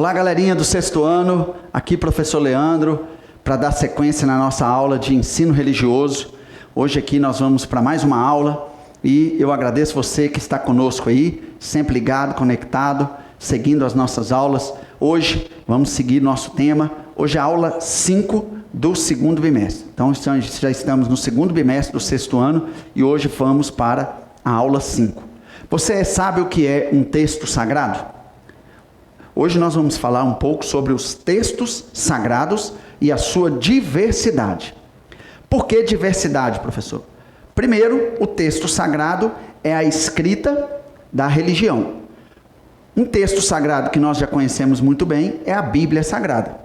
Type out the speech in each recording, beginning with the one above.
Olá, galerinha do sexto ano, aqui professor Leandro, para dar sequência na nossa aula de ensino religioso. Hoje aqui nós vamos para mais uma aula e eu agradeço você que está conosco aí, sempre ligado, conectado, seguindo as nossas aulas. Hoje vamos seguir nosso tema, hoje é a aula 5 do segundo bimestre. Então já estamos no segundo bimestre do sexto ano e hoje vamos para a aula 5. Você sabe o que é um texto sagrado? Hoje nós vamos falar um pouco sobre os textos sagrados e a sua diversidade. Por que diversidade, professor? Primeiro, o texto sagrado é a escrita da religião. Um texto sagrado que nós já conhecemos muito bem é a Bíblia Sagrada.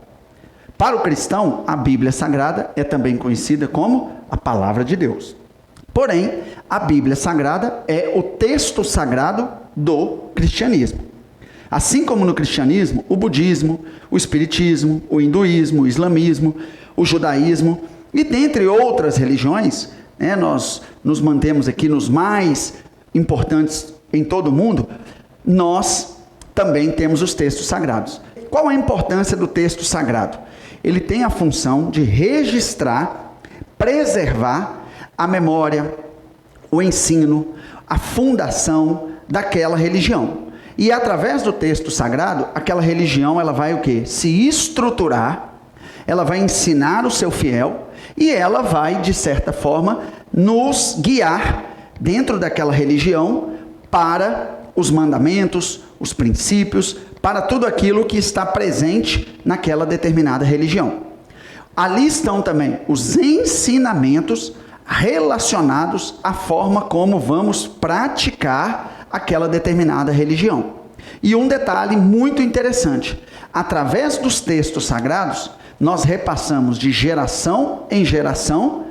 Para o cristão, a Bíblia Sagrada é também conhecida como a Palavra de Deus. Porém, a Bíblia Sagrada é o texto sagrado do cristianismo. Assim como no cristianismo, o budismo, o espiritismo, o hinduísmo, o islamismo, o judaísmo e dentre outras religiões, nós nos mantemos aqui nos mais importantes em todo o mundo, nós também temos os textos sagrados. Qual a importância do texto sagrado? Ele tem a função de registrar, preservar a memória, o ensino, a fundação daquela religião. E através do texto sagrado, aquela religião ela vai o quê? Se estruturar, ela vai ensinar o seu fiel e ela vai, de certa forma, nos guiar dentro daquela religião para os mandamentos, os princípios, para tudo aquilo que está presente naquela determinada religião. Ali estão também os ensinamentos relacionados à forma como vamos praticar aquela determinada religião. E um detalhe muito interessante, através dos textos sagrados, nós repassamos de geração em geração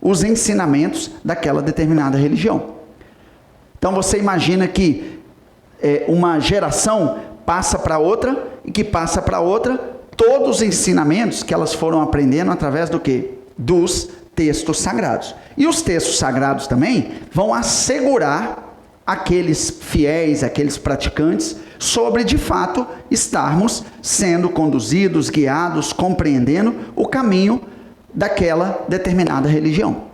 os ensinamentos daquela determinada religião. Então você imagina que uma geração passa para outra e que passa para outra todos os ensinamentos que elas foram aprendendo através do quê? Dos textos sagrados. E os textos sagrados também vão assegurar aqueles fiéis, aqueles praticantes, sobre de fato estarmos sendo conduzidos, guiados, compreendendo o caminho daquela determinada religião.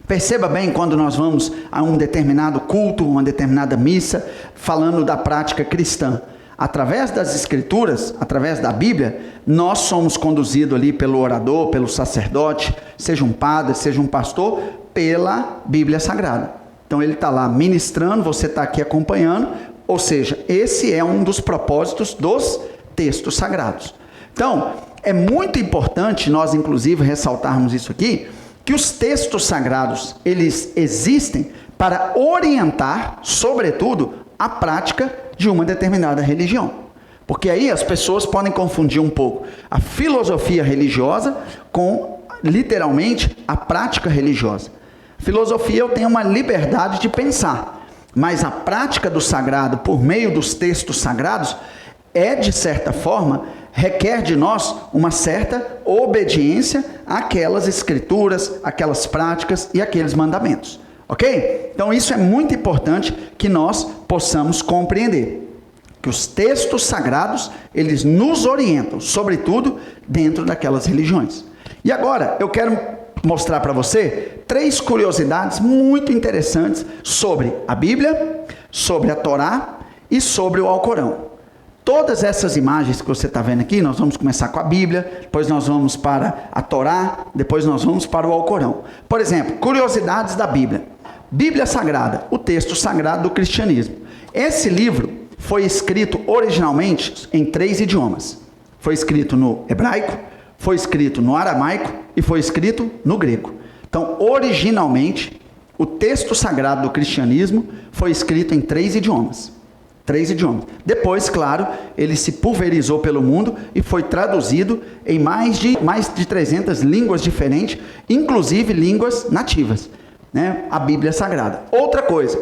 Perceba bem quando nós vamos a um determinado culto, uma determinada missa, falando da prática cristã. Através das escrituras, através da Bíblia, nós somos conduzidos ali pelo orador, pelo sacerdote, seja um padre, seja um pastor, pela Bíblia Sagrada. Então ele está lá ministrando, você está aqui acompanhando, ou seja, esse é um dos propósitos dos textos sagrados. Então, é muito importante nós inclusive ressaltarmos isso aqui, que os textos sagrados, eles existem para orientar, sobretudo, a prática de uma determinada religião. Porque aí as pessoas podem confundir um pouco a filosofia religiosa com, literalmente, a prática religiosa. Filosofia, eu tenho uma liberdade de pensar, mas a prática do sagrado por meio dos textos sagrados de certa forma, requer de nós uma certa obediência àquelas escrituras, aquelas práticas e aqueles mandamentos. Ok? Então isso é muito importante que nós possamos compreender. Que os textos sagrados, eles nos orientam, sobretudo dentro daquelas religiões. E agora, eu quero mostrar para você 3 curiosidades muito interessantes sobre a Bíblia, sobre a Torá e sobre o Alcorão. Todas essas imagens que você está vendo aqui, nós vamos começar com a Bíblia, depois nós vamos para a Torá, depois nós vamos para o Alcorão. Por exemplo, curiosidades da Bíblia. Bíblia Sagrada, o texto sagrado do cristianismo. Esse livro foi escrito originalmente em 3 idiomas. Foi escrito no hebraico, foi escrito no aramaico e foi escrito no grego. Então, originalmente, o texto sagrado do cristianismo foi escrito em 3 idiomas. 3 idiomas. Depois, claro, ele se pulverizou pelo mundo e foi traduzido em mais de 300 línguas diferentes, inclusive línguas nativas, a Bíblia Sagrada. Outra coisa,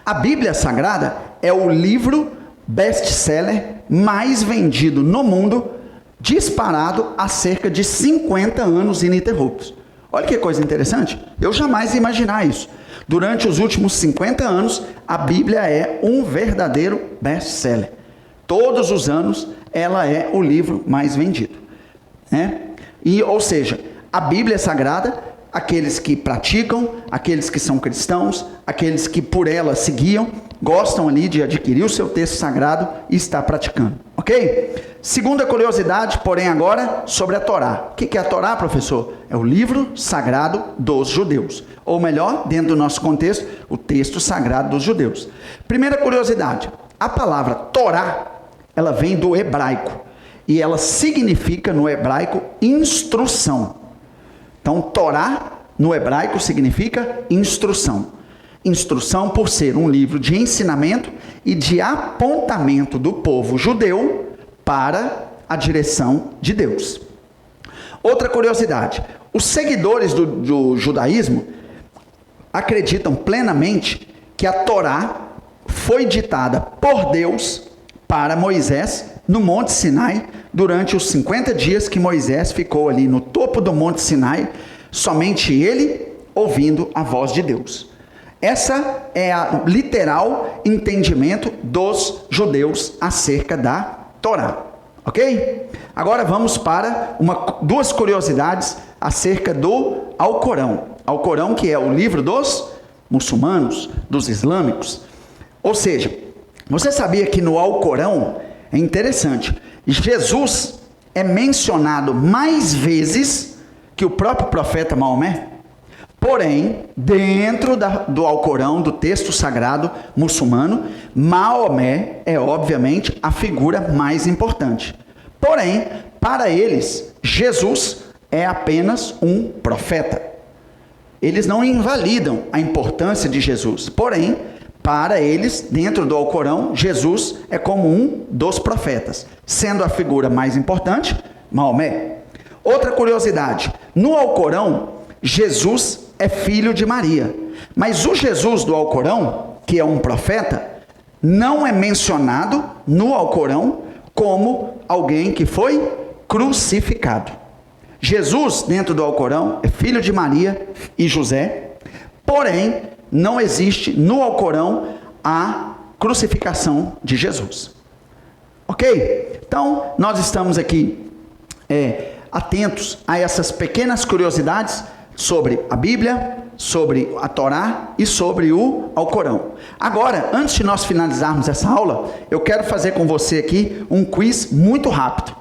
a Bíblia Sagrada é o livro best-seller mais vendido no mundo, disparado há cerca de 50 anos ininterruptos. Olha que coisa interessante, eu jamais ia imaginar isso. Durante os últimos 50 anos, a Bíblia é um verdadeiro best-seller. Todos os anos ela é o livro mais vendido, né? Ou seja, a Bíblia é sagrada, aqueles que praticam, aqueles que são cristãos, aqueles que por ela se guiam, gostam ali de adquirir o seu texto sagrado e estar praticando, ok? Segunda curiosidade, porém agora, sobre a Torá. O que é a Torá, professor? É o livro sagrado dos judeus. Ou melhor, dentro do nosso contexto, o texto sagrado dos judeus. Primeira curiosidade, a palavra Torá, ela vem do hebraico. E ela significa, no hebraico, instrução. Então, Torá, no hebraico, significa instrução. Instrução por ser um livro de ensinamento e de apontamento do povo judeu para a direção de Deus. Outra curiosidade, os seguidores do judaísmo acreditam plenamente que a Torá foi ditada por Deus para Moisés no Monte Sinai durante os 50 dias que Moisés ficou ali no topo do Monte Sinai, somente ele ouvindo a voz de Deus. Essa é o literal entendimento dos judeus acerca da Torá, ok? Agora vamos para duas curiosidades acerca do Alcorão. Alcorão, que é o livro dos muçulmanos, dos islâmicos. Ou seja, você sabia que no Alcorão, é interessante, Jesus é mencionado mais vezes que o próprio profeta Maomé? Porém, dentro do Alcorão, do texto sagrado muçulmano, Maomé é obviamente a figura mais importante. Porém, para eles, Jesus é apenas um profeta. Eles não invalidam a importância de Jesus. Porém, para eles, dentro do Alcorão, Jesus é como um dos profetas, sendo a figura mais importante, Maomé. Outra curiosidade, no Alcorão, Jesus é filho de Maria, mas o Jesus do Alcorão, que é um profeta, não é mencionado no Alcorão como alguém que foi crucificado. Jesus, dentro do Alcorão, é filho de Maria e José, porém, não existe no Alcorão a crucificação de Jesus. Ok? Então, nós estamos aqui atentos a essas pequenas curiosidades sobre a Bíblia, sobre a Torá e sobre o Alcorão. Agora, antes de nós finalizarmos essa aula, eu quero fazer com você aqui um quiz muito rápido.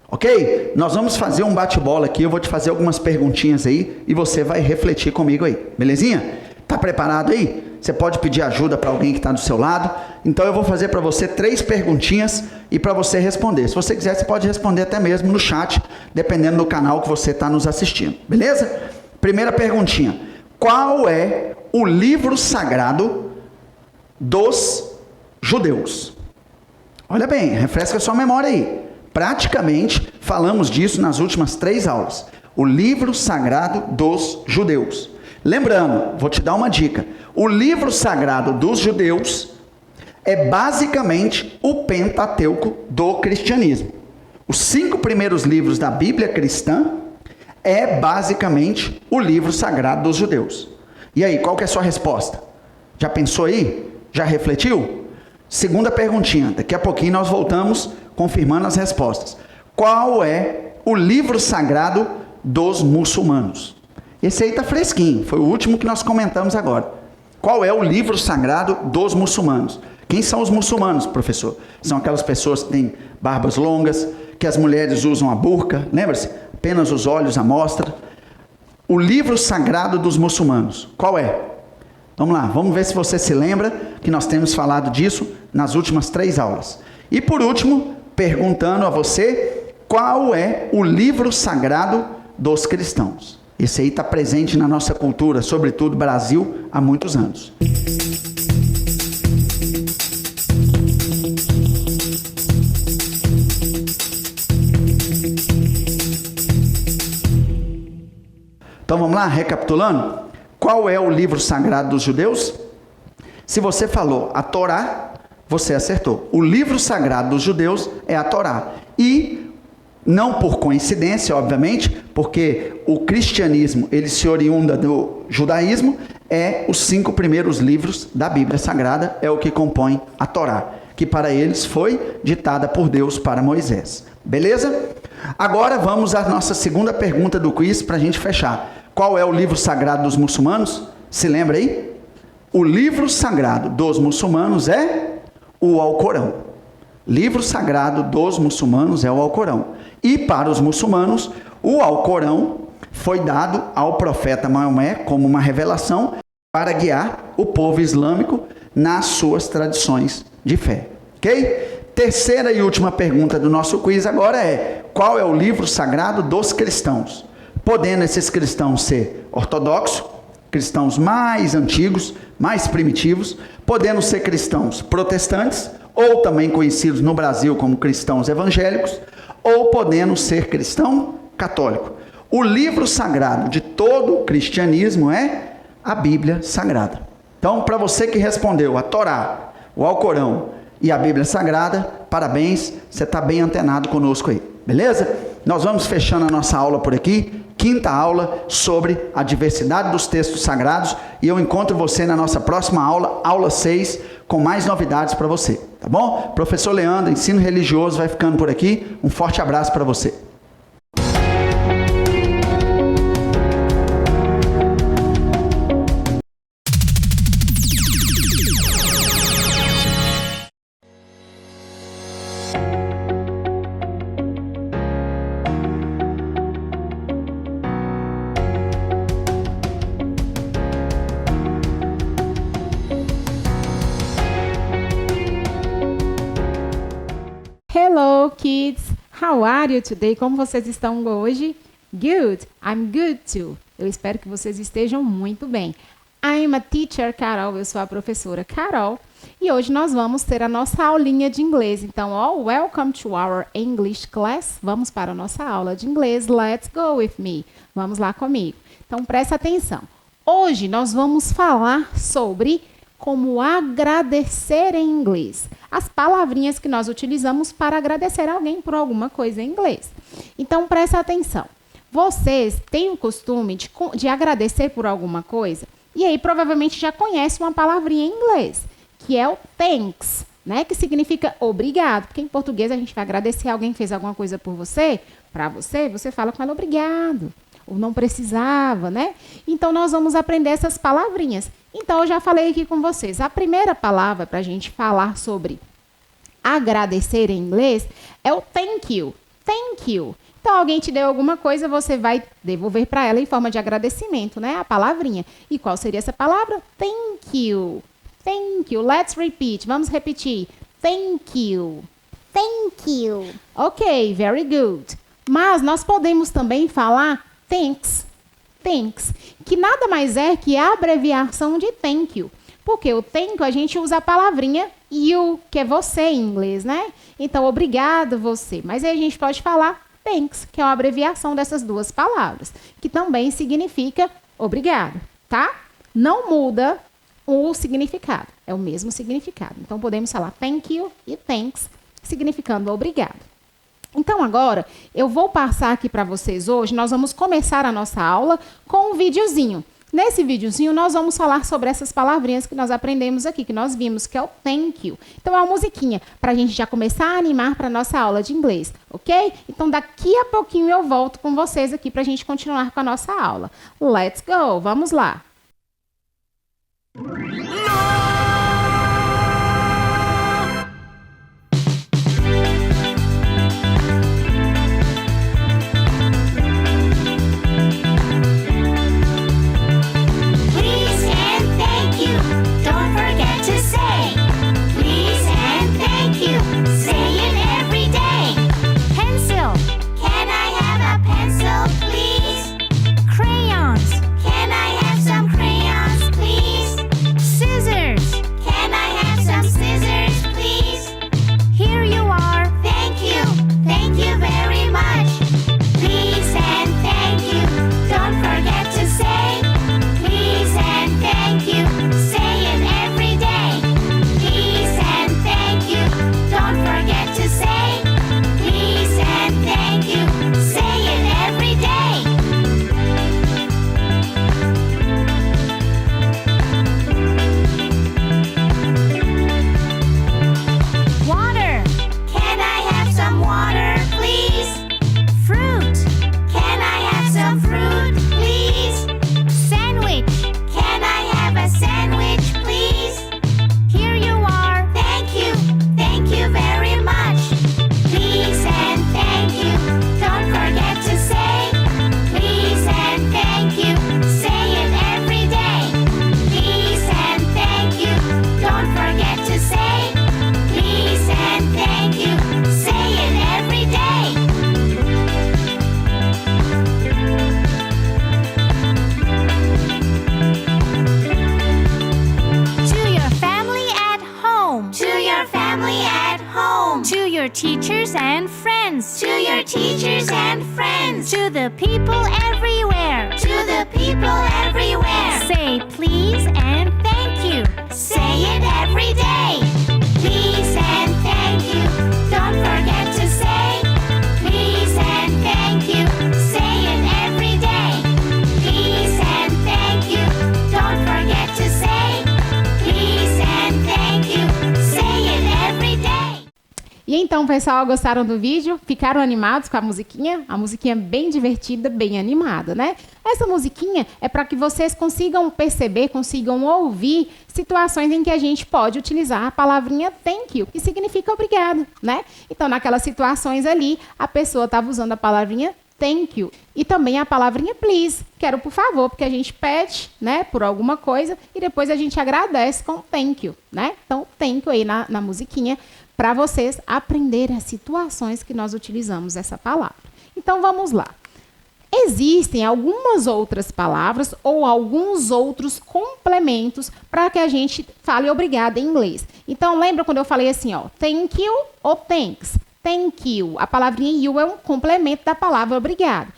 Ok? Nós vamos fazer um bate-bola aqui, eu vou te fazer algumas perguntinhas aí e você vai refletir comigo aí, belezinha? Tá preparado aí? Você pode pedir ajuda para alguém que está do seu lado. Então eu vou fazer para você 3 perguntinhas e para você responder. Se você quiser, você pode responder até mesmo no chat, dependendo do canal que você está nos assistindo. Beleza? Primeira perguntinha. Qual é o livro sagrado dos judeus? Olha bem, refresca a sua memória aí. Praticamente falamos disso nas últimas 3 aulas. O livro sagrado dos judeus. Lembrando, vou te dar uma dica. O livro sagrado dos judeus é basicamente o Pentateuco do cristianismo. Os 5 primeiros livros da Bíblia cristã é basicamente o livro sagrado dos judeus. E aí, qual que é a sua resposta? Já pensou aí? Já refletiu? Segunda perguntinha. Daqui a pouquinho nós voltamos confirmando as respostas. Qual é o livro sagrado dos muçulmanos? Esse aí está fresquinho, foi o último que nós comentamos agora. Qual é o livro sagrado dos muçulmanos? Quem são os muçulmanos, professor? São aquelas pessoas que têm barbas longas, que as mulheres usam a burca, lembra-se? Apenas os olhos à mostra. O livro sagrado dos muçulmanos, qual é? Vamos lá, vamos ver se você se lembra que nós temos falado disso nas últimas 3 aulas. E por último, perguntando a você, qual é o livro sagrado dos cristãos? Esse aí está presente na nossa cultura, sobretudo Brasil, há muitos anos. Então vamos lá, recapitulando. Qual é o livro sagrado dos judeus? Se você falou a Torá, você acertou. O livro sagrado dos judeus é a Torá. E não por coincidência, obviamente, porque o cristianismo, ele se oriunda do judaísmo, os 5 primeiros livros da Bíblia Sagrada, é o que compõe a Torá. que para eles foi ditada por Deus para Moisés. Beleza? Agora vamos à nossa segunda pergunta do quiz para a gente fechar. Qual é o livro sagrado dos muçulmanos? Se lembra aí? O livro sagrado dos muçulmanos é o Alcorão. Livro sagrado dos muçulmanos é o Alcorão. E para os muçulmanos, o Alcorão foi dado ao profeta Maomé como uma revelação para guiar o povo islâmico nas suas tradições de fé. Ok? Terceira e última pergunta do nosso quiz agora é: qual é o livro sagrado dos cristãos? Podendo esses cristãos ser ortodoxos, cristãos mais antigos, mais primitivos, podendo ser cristãos protestantes, ou também conhecidos no Brasil como cristãos evangélicos, ou podendo ser cristão católico. O livro sagrado de todo o cristianismo é a Bíblia Sagrada. Então, para você que respondeu a Torá, o Alcorão e a Bíblia Sagrada, parabéns, você está bem antenado conosco aí, beleza? Nós vamos fechando a nossa aula por aqui, quinta aula sobre a diversidade dos textos sagrados, e eu encontro você na nossa próxima aula, aula 6, com mais novidades para você, tá bom? Professor Leandro, Ensino Religioso, vai ficando por aqui, um forte abraço para você. Hello, kids! How are you today? Como vocês estão hoje? Good! I'm good too. Eu espero que vocês estejam muito bem. I'm a teacher, Carol. Eu sou a professora Carol. E hoje nós vamos ter a nossa aulinha de inglês. Então, welcome to our English class. Vamos para a nossa aula de inglês. Let's go with me. Vamos lá comigo. Então, presta atenção. Hoje nós vamos falar sobre como agradecer em inglês. As palavrinhas que nós utilizamos para agradecer alguém por alguma coisa em inglês. Então, presta atenção. Vocês têm o costume de agradecer por alguma coisa? E aí, provavelmente, já conhecem uma palavrinha em inglês, que é o thanks, né? Que significa obrigado. Porque em português a gente vai agradecer alguém que fez alguma coisa por você. Para você, você fala com ela obrigado. Ou não precisava, né? Então, nós vamos aprender essas palavrinhas. Então, eu já falei aqui com vocês. A primeira palavra para a gente falar sobre agradecer em inglês é o thank you. Thank you. Então, alguém te deu alguma coisa, você vai devolver para ela em forma de agradecimento, né? A palavrinha. E qual seria essa palavra? Thank you. Thank you. Let's repeat. Vamos repetir. Thank you. Thank you. Ok, very good. Mas nós podemos também falar thanks, thanks, que nada mais é que a abreviação de thank you. Porque o thank you a gente usa a palavrinha you, que é você em inglês, né? Então, obrigado você. Mas aí a gente pode falar thanks, que é uma abreviação dessas duas palavras, que também significa obrigado, tá? Não muda o significado, é o mesmo significado. Então, podemos falar thank you e thanks, significando obrigado. Então, agora, eu vou passar aqui para vocês hoje, nós vamos começar a nossa aula com um videozinho. Nesse videozinho, nós vamos falar sobre essas palavrinhas que nós aprendemos aqui, que nós vimos, que é o thank you. Então, é uma musiquinha para a gente já começar a animar para a nossa aula de inglês, ok? Então, daqui a pouquinho eu volto com vocês aqui para a gente continuar com a nossa aula. Let's go! Vamos lá! Crayons. Can I have some crayons, please? your teachers and friends. To your teachers and friends. To the people everywhere. To the people everywhere. Say please and thank you. Say it every day. Please and thank you. Don't forget to say please and thank you. Say it every day. Please and thank you. Don't forget to say please and thank you. Say it every day. E então, pessoal, gostaram do vídeo? Ficaram animados com a musiquinha? A musiquinha bem divertida, bem animada, né? Essa musiquinha é para que vocês consigam perceber, consigam ouvir situações em que a gente pode utilizar a palavrinha thank you, que significa obrigado, né? Então, naquelas situações ali, a pessoa estava usando a palavrinha thank you. E também a palavrinha please, quero por favor, porque a gente pede, né, por alguma coisa e depois a gente agradece com thank you, né? Então, thank you aí na musiquinha para vocês aprenderem as situações que nós utilizamos essa palavra. Então, vamos lá. Existem algumas outras palavras ou alguns outros complementos para que a gente fale obrigado em inglês. Então, lembra quando eu falei assim, ó, thank you ou thanks? Thank you. A palavrinha you é um complemento da palavra obrigado.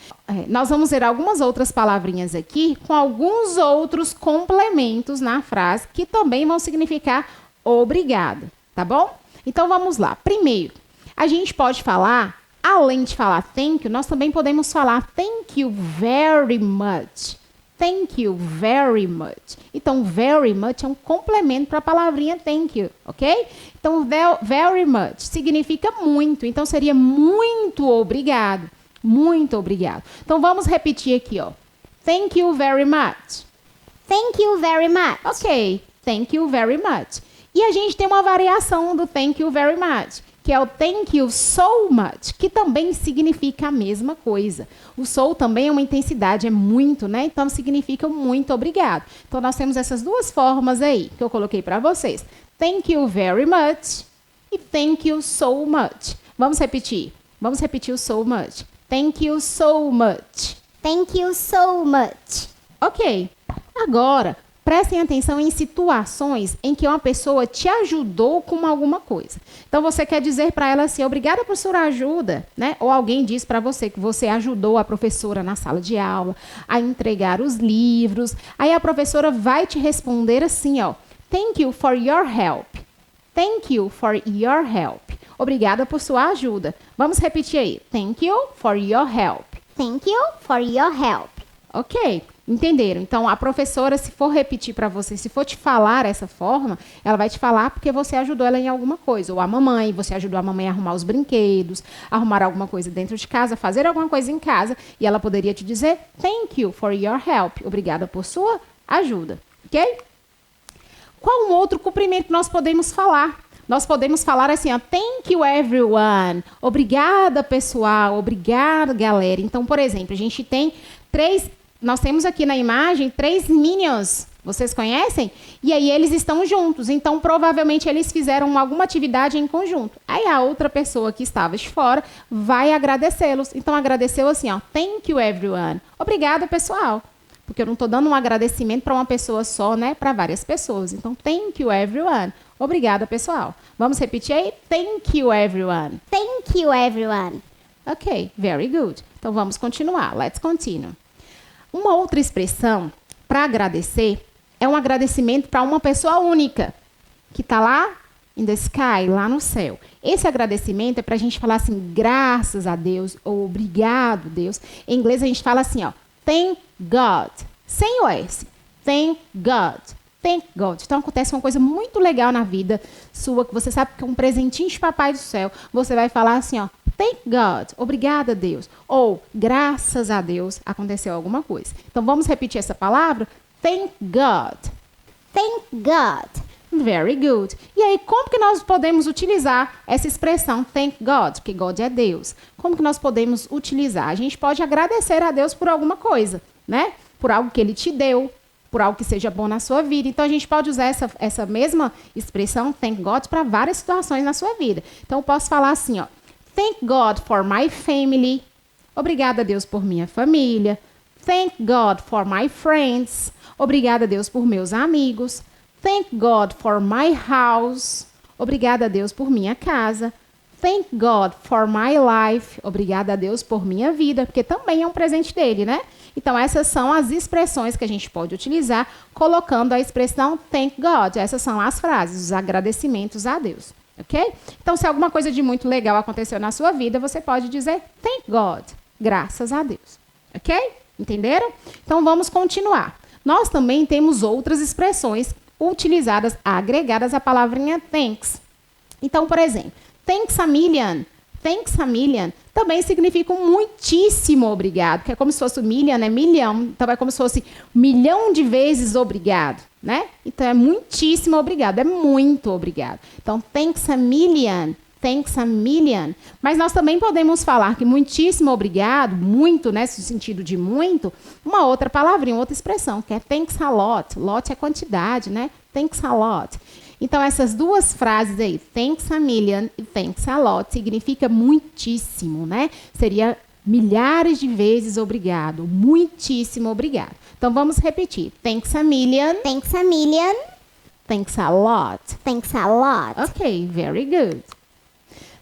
Nós vamos ver algumas outras palavrinhas aqui com alguns outros complementos na frase que também vão significar obrigado, tá bom? Então, vamos lá. Primeiro, a gente pode falar, além de falar thank you, nós também podemos falar thank you very much. Thank you very much. Então, very much é um complemento para a palavrinha thank you, ok? Então, very much significa muito. Então, seria muito obrigado. Muito obrigado. Então, vamos repetir aqui, ó. Thank you very much. Thank you very much. Ok, thank you very much. E a gente tem uma variação do thank you very much, que é o thank you so much, que também significa a mesma coisa. O so também é uma intensidade, é muito, né? Então, significa muito obrigado. Então, nós temos essas duas formas aí, que eu coloquei para vocês. Thank you very much e thank you so much. Vamos repetir. Vamos repetir o so much. Thank you so much. Thank you so much. Ok. Agora, prestem atenção em situações em que uma pessoa te ajudou com alguma coisa. Então, você quer dizer para ela assim, obrigada por sua ajuda, né? Ou alguém diz para você que você ajudou a professora na sala de aula a entregar os livros. Aí a professora vai te responder assim, ó, thank you for your help. Thank you for your help. Obrigada por sua ajuda. Vamos repetir aí. Thank you for your help. Thank you for your help. Ok, entenderam? Então, a professora, se for repetir para você, se for te falar essa forma, ela vai te falar porque você ajudou ela em alguma coisa. Ou a mamãe, você ajudou a mamãe a arrumar os brinquedos, arrumar alguma coisa dentro de casa, fazer alguma coisa em casa, e ela poderia te dizer, thank you for your help. Obrigada por sua ajuda, ok? Qual um outro cumprimento que nós podemos falar? Nós podemos falar assim, ó, thank you everyone. Obrigada, pessoal. Obrigada, galera. Então, por exemplo, a gente tem nós temos aqui na imagem 3 Minions. Vocês conhecem? E aí eles estão juntos. Então, provavelmente, eles fizeram alguma atividade em conjunto. Aí a outra pessoa que estava de fora vai agradecê-los. Então, agradeceu assim, ó, thank you everyone. Obrigada, pessoal. Porque eu não estou dando um agradecimento para uma pessoa só, né? Para várias pessoas. Então, thank you everyone. Obrigada, pessoal. Vamos repetir aí? Thank you everyone. Thank you everyone. Ok, very good. Então, vamos continuar. Let's continue. Uma outra expressão para agradecer é um agradecimento para uma pessoa única, que está lá in the sky, lá no céu. Esse agradecimento é para a gente falar assim, graças a Deus, ou obrigado, Deus. Em inglês, a gente fala assim, ó, thank God, sem o S. Thank God. Thank God. Então, acontece uma coisa muito legal na vida sua, que você sabe que é um presentinho de Papai do Céu. Você vai falar assim, ó, thank God, obrigada, Deus. Ou, graças a Deus, aconteceu alguma coisa. Então, vamos repetir essa palavra? Thank God. Thank God. Very good. E aí, como que nós podemos utilizar essa expressão thank God? Porque God é Deus. Como que nós podemos utilizar? A gente pode agradecer a Deus por alguma coisa, né? Por algo que Ele te deu, por algo que seja bom na sua vida. Então, a gente pode usar essa mesma expressão, thank God, para várias situações na sua vida. Então, eu posso falar assim, ó, thank God for my family. Obrigada a Deus por minha família. Thank God for my friends. Obrigada a Deus por meus amigos. Thank God for my house. Obrigada a Deus por minha casa. Thank God for my life. Obrigada a Deus por minha vida, porque também é um presente dele, né? Então, essas são as expressões que a gente pode utilizar colocando a expressão thank God. Essas são as frases, os agradecimentos a Deus, ok? Então, se alguma coisa de muito legal aconteceu na sua vida, você pode dizer thank God, graças a Deus, ok? Entenderam? Então, vamos continuar. Nós também temos outras expressões utilizadas, agregadas à palavrinha thanks. Então, por exemplo, thanks a million. Thanks a million também significa um muitíssimo obrigado, que é como se fosse million, né? Milhão. Então, é como se fosse milhão de vezes obrigado, né? Então, é muitíssimo obrigado, é muito obrigado. Então, thanks a million. Thanks a million. Mas nós também podemos falar que muitíssimo obrigado, muito, né? No sentido de muito, uma outra palavrinha, outra expressão, que é thanks a lot. Lot é quantidade, né? Thanks a lot. Então, essas duas frases aí, thanks a million e thanks a lot, significa muitíssimo, né? Seria milhares de vezes obrigado, muitíssimo obrigado. Então, vamos repetir. Thanks a million. Thanks a million. Thanks a lot. Thanks a lot. Ok, very good.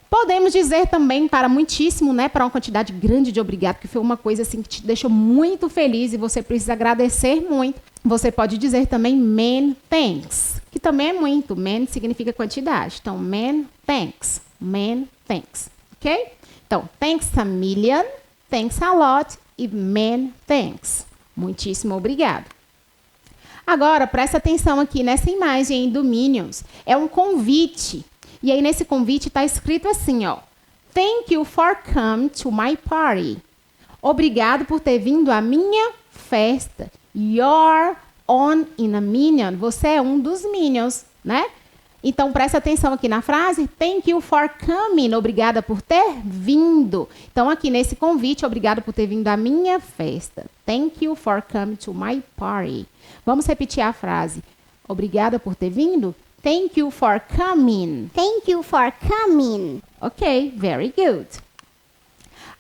Podemos dizer também para muitíssimo, né? Para uma quantidade grande de obrigado, que foi uma coisa assim que te deixou muito feliz e você precisa agradecer muito. Você pode dizer também many thanks, que também é muito. Many significa quantidade. Então, many thanks. Many thanks. Ok? Então, thanks a million, thanks a lot e many thanks. Muitíssimo obrigado. Agora, presta atenção aqui nessa imagem do Minions. É um convite. E aí, nesse convite, está escrito assim, ó. Thank you for coming to my party. Obrigado por ter vindo à minha festa. You're on in a minion. Você é um dos minions, né? Então, presta atenção aqui na frase. Thank you for coming. Obrigada por ter vindo. Então, aqui nesse convite, obrigado por ter vindo à minha festa. Thank you for coming to my party. Vamos repetir a frase. Obrigada por ter vindo. Thank you for coming. Thank you for coming. Ok, very good.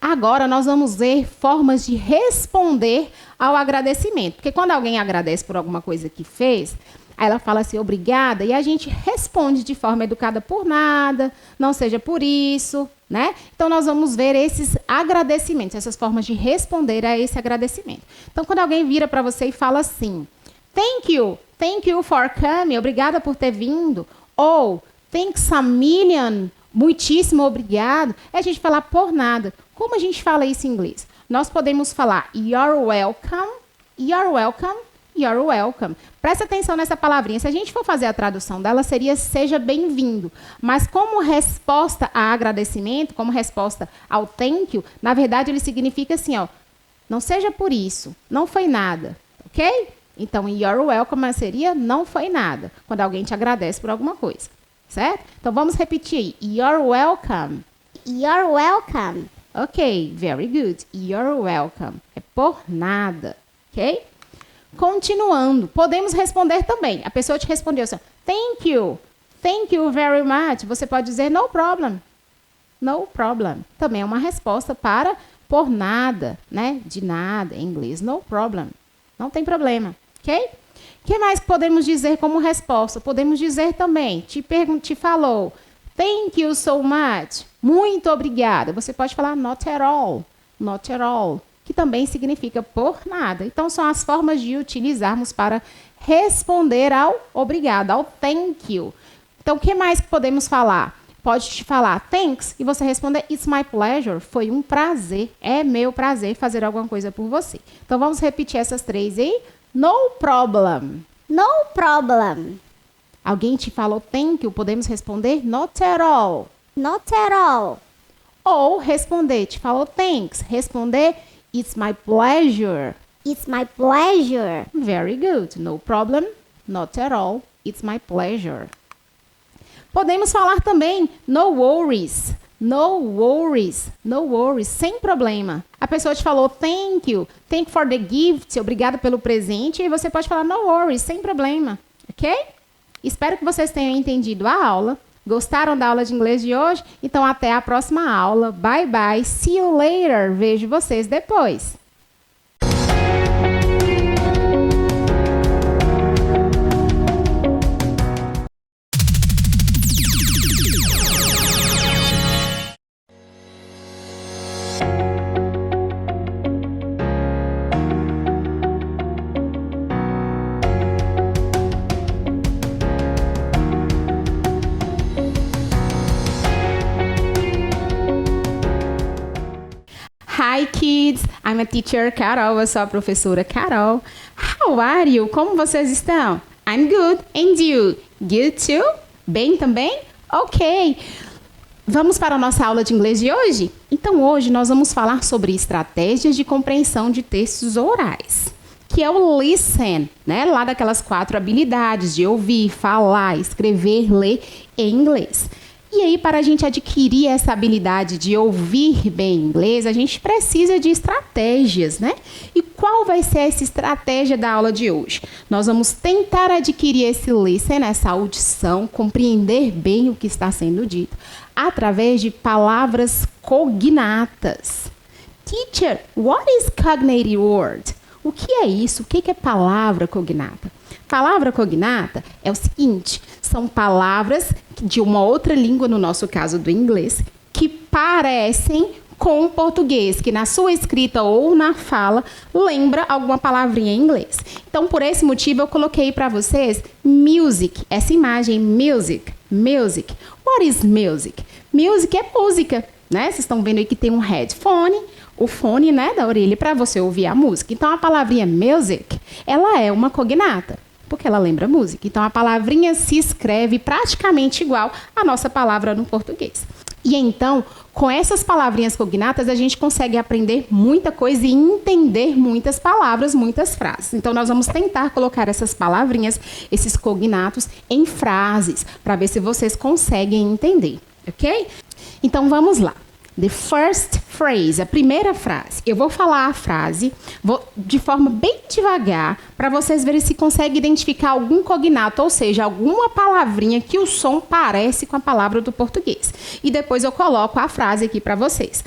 Agora, nós vamos ver formas de responder ao agradecimento. Porque quando alguém agradece por alguma coisa que fez, aí ela fala assim, obrigada, e a gente responde de forma educada por nada, não seja por isso, né? Então, nós vamos ver esses agradecimentos, essas formas de responder a esse agradecimento. Então, quando alguém vira para você e fala assim, thank you for coming, obrigada por ter vindo, ou thanks a million, muitíssimo obrigado, é a gente falar por nada. Como a gente fala isso em inglês? Nós podemos falar you're welcome, you're welcome, you're welcome. Presta atenção nessa palavrinha. Se a gente for fazer a tradução dela, seria seja bem-vindo. Mas como resposta a agradecimento, como resposta ao thank you, na verdade ele significa assim, ó, não seja por isso, não foi nada, ok? Então, you're welcome seria não foi nada, quando alguém te agradece por alguma coisa, certo? Então, vamos repetir aí. You're welcome. You're welcome. Ok, very good. You're welcome. É por nada, ok? Continuando, podemos responder também. A pessoa te respondeu assim, thank you very much. Você pode dizer no problem. No problem. Também é uma resposta para por nada, né? De nada, em inglês. No problem. Não tem problema, ok? O que mais podemos dizer como resposta? Podemos dizer também, te falou, thank you so much. Muito obrigada. Você pode falar not at all. Not at all. Que também significa por nada. Então, são as formas de utilizarmos para responder ao obrigado, ao thank you. Então, o que mais que podemos falar? Pode te falar thanks e você responder it's my pleasure. Foi um prazer. É meu prazer fazer alguma coisa por você. Então, vamos repetir essas três aí. No problem. No problem. Alguém te falou thank you, podemos responder not at all. Not at all. Ou responder, te falou thanks, responder it's my pleasure. It's my pleasure. Very good. No problem, not at all. It's my pleasure. Podemos falar também no worries. No worries. No worries. Sem problema. A pessoa te falou thank you for the gift. Obrigada pelo presente. E você pode falar no worries. Sem problema. Ok? Espero que vocês tenham entendido a aula. Gostaram da aula de inglês de hoje? Então, até a próxima aula. Bye, bye. See you later. Vejo vocês depois. Hi kids, I'm a teacher Carol, eu sou a professora Carol. How are you? Como vocês estão? I'm good, and you? Good too? Bem também? Ok. Vamos para a nossa aula de inglês de hoje? Então hoje nós vamos falar sobre estratégias de compreensão de textos orais, que é o listen, né? Lá daquelas 4 habilidades de ouvir, falar, escrever, ler em inglês. E aí, para a gente adquirir essa habilidade de ouvir bem inglês, a gente precisa de estratégias, né? E qual vai ser essa estratégia da aula de hoje? Nós vamos tentar adquirir esse listen, essa audição, compreender bem o que está sendo dito, através de palavras cognatas. Teacher, what is cognate word? O que é isso? O que é palavra cognata? Palavra cognata é o seguinte, são palavras de uma outra língua, no nosso caso do inglês, que parecem com o português, que na sua escrita ou na fala lembra alguma palavrinha em inglês. Então, por esse motivo, eu coloquei para vocês music, essa imagem, music, music. What is music? Music é música, né? Vocês estão vendo aí que tem um headphone, o fone, né, da orelha para você ouvir a música. Então, a palavrinha music, ela é uma cognata, porque ela lembra música. Então, a palavrinha se escreve praticamente igual à nossa palavra no português. E então, com essas palavrinhas cognatas, a gente consegue aprender muita coisa e entender muitas palavras, muitas frases. Então, nós vamos tentar colocar essas palavrinhas, esses cognatos, em frases, para ver se vocês conseguem entender, ok? Então, vamos lá. The first phrase, a primeira frase. Eu vou falar a frase de forma bem devagar para vocês verem se conseguem identificar algum cognato, ou seja, alguma palavrinha que o som parece com a palavra do português. E depois eu coloco a frase aqui para vocês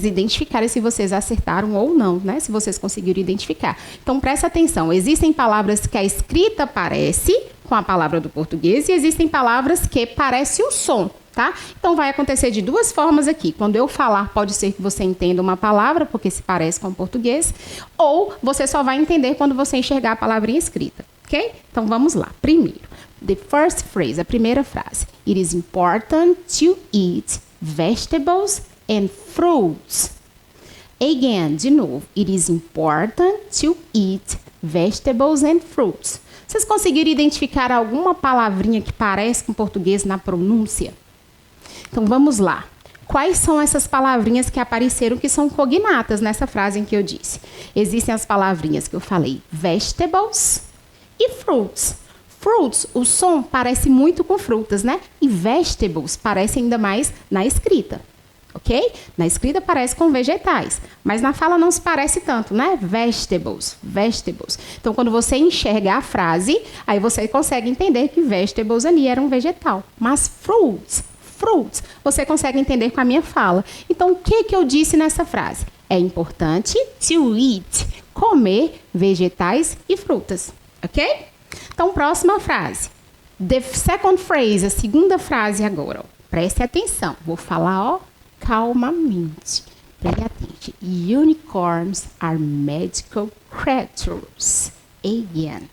identificarem se vocês acertaram ou não, né? Se vocês conseguiram identificar. Então, presta atenção. Existem palavras que a escrita parece com a palavra do português e existem palavras que parece o som. Tá? Então, vai acontecer de 2 formas aqui. Quando eu falar, pode ser que você entenda uma palavra, porque se parece com o português, ou você só vai entender quando você enxergar a palavrinha escrita, ok? Então, vamos lá. Primeiro, the first phrase, a primeira frase. It is important to eat vegetables and fruits. Again, de novo. It is important to eat vegetables and fruits. Vocês conseguiram identificar alguma palavrinha que parece com o português na pronúncia? Então, vamos lá. Quais são essas palavrinhas que apareceram que são cognatas nessa frase em que eu disse? Existem as palavrinhas que eu falei, vegetables e fruits. Fruits, o som parece muito com frutas, né? E vegetables parece ainda mais na escrita, ok? Na escrita parece com vegetais, mas na fala não se parece tanto, né? Vegetables, vegetables. Então, quando você enxerga a frase, aí você consegue entender que vegetables ali era um vegetal. Mas fruits, você consegue entender com a minha fala. Então, o que eu disse nessa frase? É importante to eat, comer vegetais e frutas, ok? Então, próxima frase. The second phrase, a segunda frase agora. Ó. Preste atenção, vou falar, ó, calmamente. Preste atenção. Unicorns are magical creatures. Again.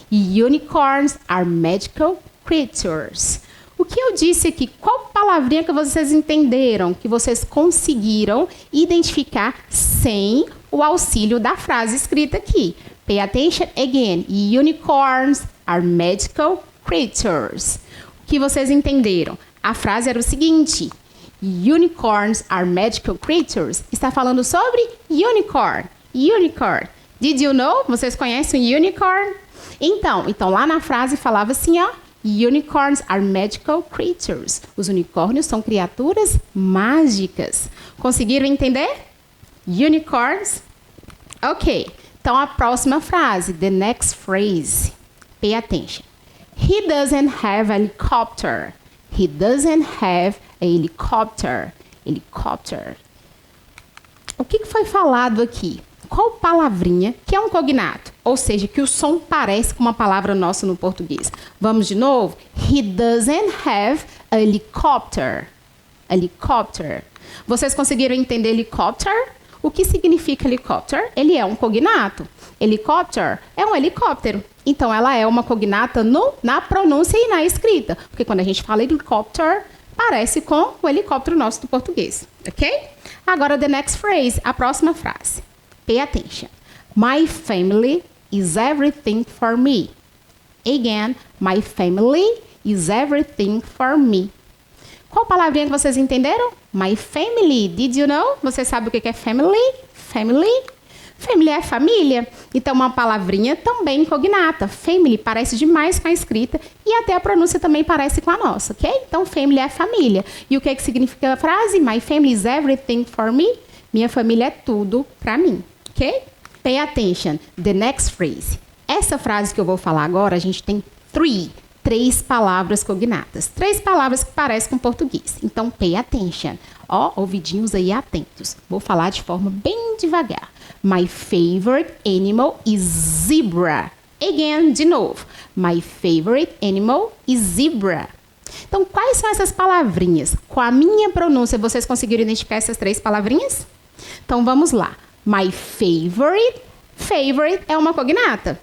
Unicorns are magical creatures. O que eu disse aqui? Qual palavrinha que vocês entenderam, que vocês conseguiram identificar sem o auxílio da frase escrita aqui? Pay attention again. Unicorns are magical creatures. O que vocês entenderam? A frase era o seguinte: Unicorns are magical creatures. Está falando sobre unicorn. Unicorn. Did you know? Vocês conhecem o unicorn? Então lá na frase falava assim, ó. Unicorns are magical creatures. Os unicórnios são criaturas mágicas. Conseguiram entender? Unicorns? Ok. Então, a próxima frase. The next phrase. Pay attention. He doesn't have a helicopter. He doesn't have a helicopter. Helicopter. O que foi falado aqui? Qual palavrinha que é um cognato? Ou seja, que o som parece com uma palavra nossa no português. Vamos de novo? He doesn't have a helicopter. Helicopter. Vocês conseguiram entender helicopter? O que significa helicopter? Ele é um cognato. Helicopter é um helicóptero. Então, ela é uma cognata na pronúncia e na escrita. Porque quando a gente fala helicopter, parece com o helicóptero nosso do português, ok? Agora, the next phrase, a próxima frase. Pay attention. My family is everything for me. Again, my family is everything for me. Qual palavrinha que vocês entenderam? My family. Did you know? Você sabe o que é family? Family? Family é família. Então, uma palavrinha também cognata. Family parece demais com a escrita e até a pronúncia também parece com a nossa, ok? Então, family é família. E o que significa a frase? My family is everything for me. Minha família é tudo para mim, ok? Pay attention. The next phrase. Essa frase que eu vou falar agora, a gente tem três palavras cognatas. 3 palavras que parecem com português. Então, pay attention. Ó, ouvidinhos aí atentos. Vou falar de forma bem devagar. My favorite animal is zebra. Again, de novo. My favorite animal is zebra. Então, quais são essas palavrinhas? Com a minha pronúncia, vocês conseguiram identificar essas 3 palavrinhas? Então, vamos lá. My favorite. Favorite é uma cognata.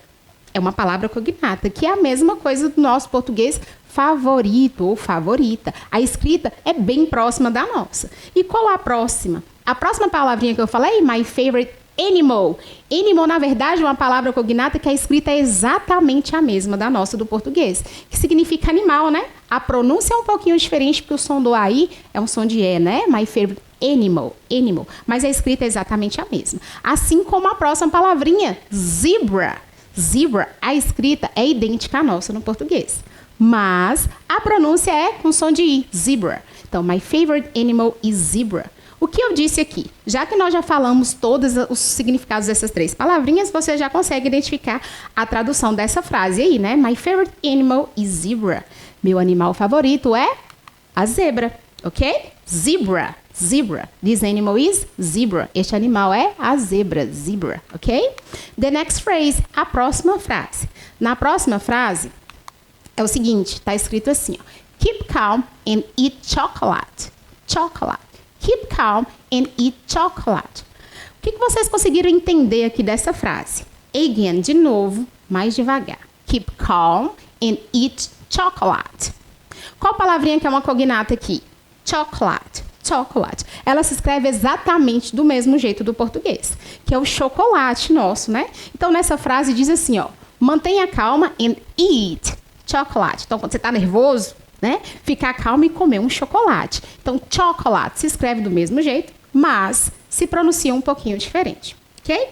É uma palavra cognata, que é a mesma coisa do nosso português favorito ou favorita. A escrita é bem próxima da nossa. E qual a próxima? A próxima palavrinha que eu falei, my favorite animal. Animal, na verdade, é uma palavra cognata que a escrita é exatamente a mesma da nossa do português, que significa animal, né? A pronúncia é um pouquinho diferente, porque o som do AI é um som de E, né? My favorite animal, animal. Mas a escrita é exatamente a mesma. Assim como a próxima palavrinha, zebra. Zebra, a escrita é idêntica à nossa no português. Mas a pronúncia é com som de I, zebra. Então, my favorite animal is zebra. O que eu disse aqui? Já que nós já falamos todos os significados dessas 3 palavrinhas, você já consegue identificar a tradução dessa frase aí, né? My favorite animal is zebra. Meu animal favorito é a zebra, ok? Zebra. Zebra. This animal is zebra. Este animal é a zebra. Zebra, ok? The next phrase, a próxima frase. Na próxima frase, é o seguinte, está escrito assim, ó. Keep calm and eat chocolate. Chocolate. Keep calm and eat chocolate. O que vocês conseguiram entender aqui dessa frase? Again, de novo, mais devagar. Keep calm and eat chocolate. Qual palavrinha que é uma cognata aqui? Chocolate. Chocolate. Ela se escreve exatamente do mesmo jeito do português, que é o chocolate nosso, né? Então, nessa frase diz assim, ó, mantenha calma and eat chocolate. Então, quando você está nervoso, né, ficar calmo e comer um chocolate. Então, chocolate se escreve do mesmo jeito, mas se pronuncia um pouquinho diferente, ok?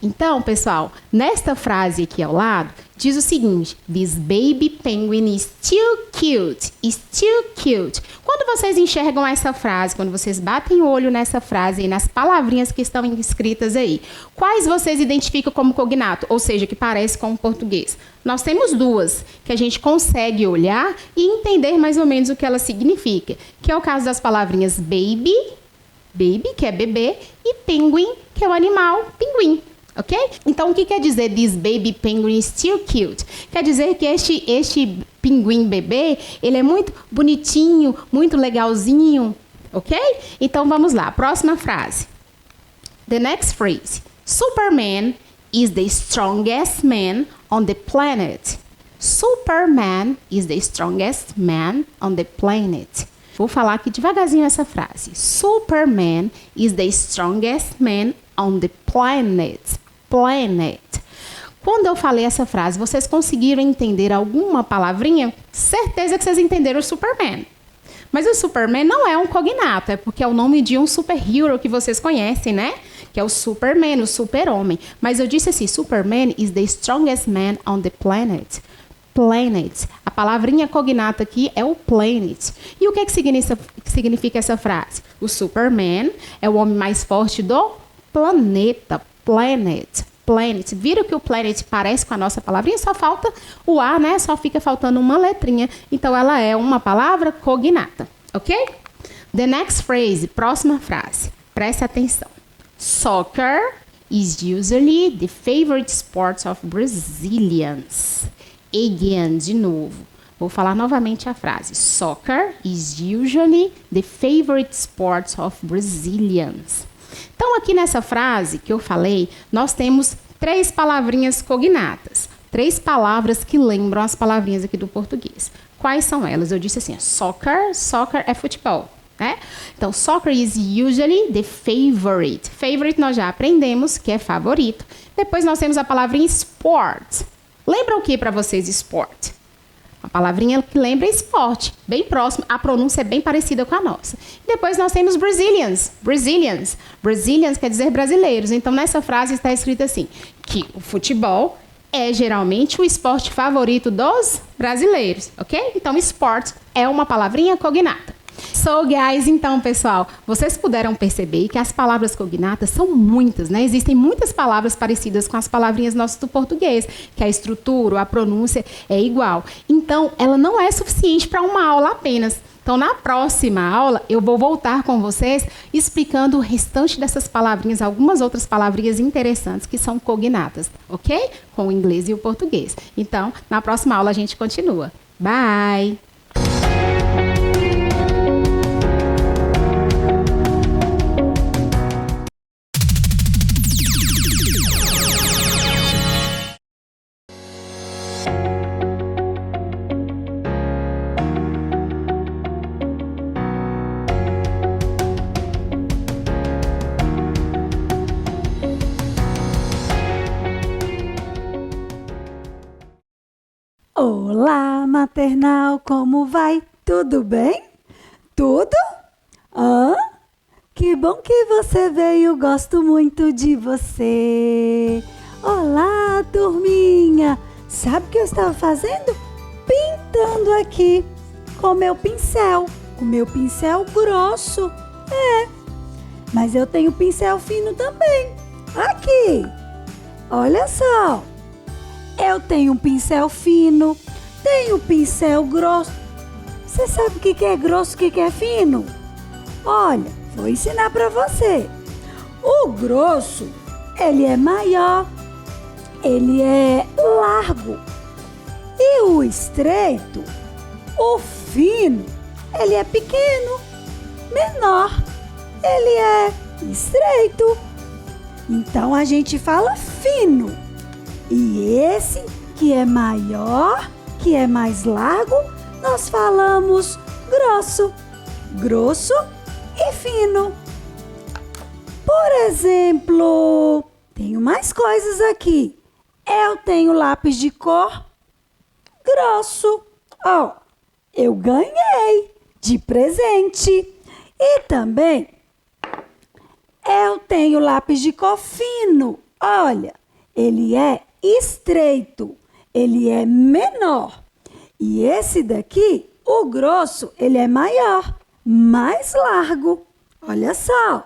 Então, pessoal, nesta frase aqui ao lado, diz o seguinte, this baby penguin is still cute, still cute. Quando vocês enxergam essa frase, quando vocês batem o olho nessa frase e nas palavrinhas que estão escritas aí, quais vocês identificam como cognato, ou seja, que parece com o português? Nós temos 2, que a gente consegue olhar e entender mais ou menos o que ela significa, que é o caso das palavrinhas baby, baby, que é bebê, e penguin, que é o animal, pinguim. Ok? Então, o que quer dizer this baby penguin is still cute? Quer dizer que este pinguim bebê, ele é muito bonitinho, muito legalzinho, ok? Então, vamos lá. Próxima frase. The next phrase. Superman is the strongest man on the planet. Superman is the strongest man on the planet. Vou falar aqui devagarzinho essa frase. Superman is the strongest man on the planet. Planet. Quando eu falei essa frase, vocês conseguiram entender alguma palavrinha? Certeza que vocês entenderam o Superman. Mas o Superman não é um cognato, é porque é o nome de um superhero que vocês conhecem, né? Que é o Superman, o super-homem. Mas eu disse assim, Superman is the strongest man on the planet. Planet. A palavrinha cognata aqui é o planet. E o que significa essa frase? O Superman é o homem mais forte do planeta. Planet. Planet. Viram que o planet parece com a nossa palavrinha? Só falta o A, né? Só fica faltando uma letrinha. Então, ela é uma palavra cognata. Ok? The next phrase. Próxima frase. Preste atenção. Soccer is usually the favorite sport of Brazilians. Again, de novo. Vou falar novamente a frase. Soccer is usually the favorite sport of Brazilians. Então, aqui nessa frase que eu falei, nós temos 3 palavrinhas cognatas. 3 palavras que lembram as palavrinhas aqui do português. Quais são elas? Eu disse assim, soccer é futebol, né? Então, soccer is usually the favorite. Favorite nós já aprendemos que é favorito. Depois nós temos a palavrinha sport. Lembra o que para vocês sport? Uma palavrinha que lembra esporte, bem próximo, a pronúncia é bem parecida com a nossa. Depois nós temos Brazilians. Brazilians quer dizer brasileiros. Então, nessa frase está escrito assim, que o futebol é geralmente o esporte favorito dos brasileiros, ok? Então, sport é uma palavrinha cognata. So, guys, então, pessoal, vocês puderam perceber que as palavras cognatas são muitas, né? Existem muitas palavras parecidas com as palavrinhas nossas do português, que a estrutura, a pronúncia é igual. Então, ela não é suficiente para uma aula apenas. Então, na próxima aula, eu vou voltar com vocês explicando o restante dessas palavrinhas, algumas outras palavrinhas interessantes que são cognatas, ok? Com o inglês e o português. Então, na próxima aula a gente continua. Bye! Olá, maternal, como vai? Tudo bem? Tudo? Que bom que você veio, gosto muito de você. Olá, turminha! Sabe o que eu estava fazendo? Pintando aqui com meu pincel grosso. Mas eu tenho pincel fino também. Aqui, olha só. Eu tenho um pincel fino, tenho um pincel grosso. Você sabe o que é grosso e o que é fino? Olha, vou ensinar para você. O grosso, ele é maior, ele é largo. E o estreito, o fino, ele é pequeno, menor, ele é estreito. Então a gente fala fino. E esse que é maior, que é mais largo, nós falamos grosso. Grosso e fino. Por exemplo, tenho mais coisas aqui. Eu tenho lápis de cor grosso. Eu ganhei de presente. E também eu tenho lápis de cor fino. Olha, ele é estreito, ele é menor. E esse daqui, o grosso, ele é maior, mais largo. Olha só.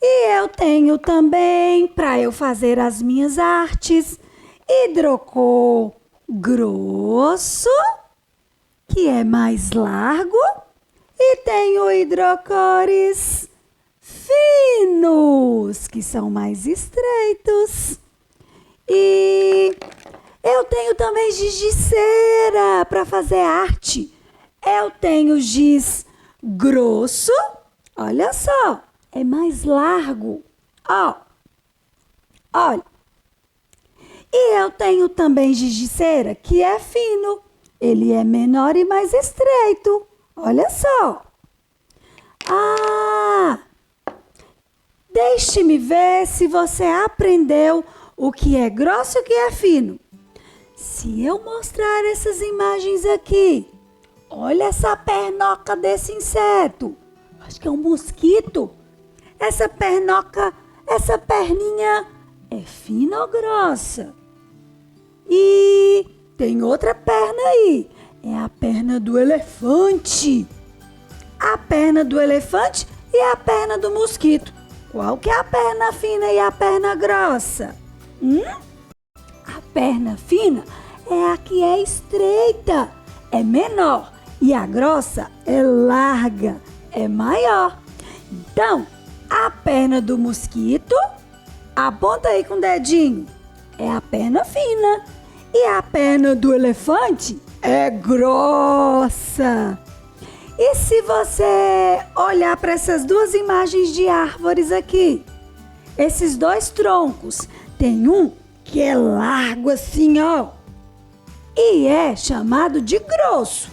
E eu tenho também, para eu fazer as minhas artes, hidrocor grosso, que é mais largo, e tenho hidrocores finos, que são mais estreitos. E eu tenho também giz de cera para fazer arte. Eu tenho giz grosso, olha só, é mais largo. Olha. E eu tenho também giz de cera, que é fino. Ele é menor e mais estreito. Olha só. Deixe-me ver se você aprendeu o que é grosso e o que é fino. Se eu mostrar essas imagens aqui, olha essa pernoca desse inseto. Acho que é um mosquito. Essa perninha é fina ou grossa? E tem outra perna aí. É a perna do elefante. A perna do elefante e a perna do mosquito. Qual que é a perna fina e a perna grossa? A perna fina é a que é estreita, é menor. E a grossa é larga, é maior. Então, a perna do mosquito, aponta aí com o dedinho, é a perna fina. E a perna do elefante é grossa. E se você olhar para essas duas imagens de árvores aqui, esses dois troncos, tem um que é largo assim, e é chamado de grosso.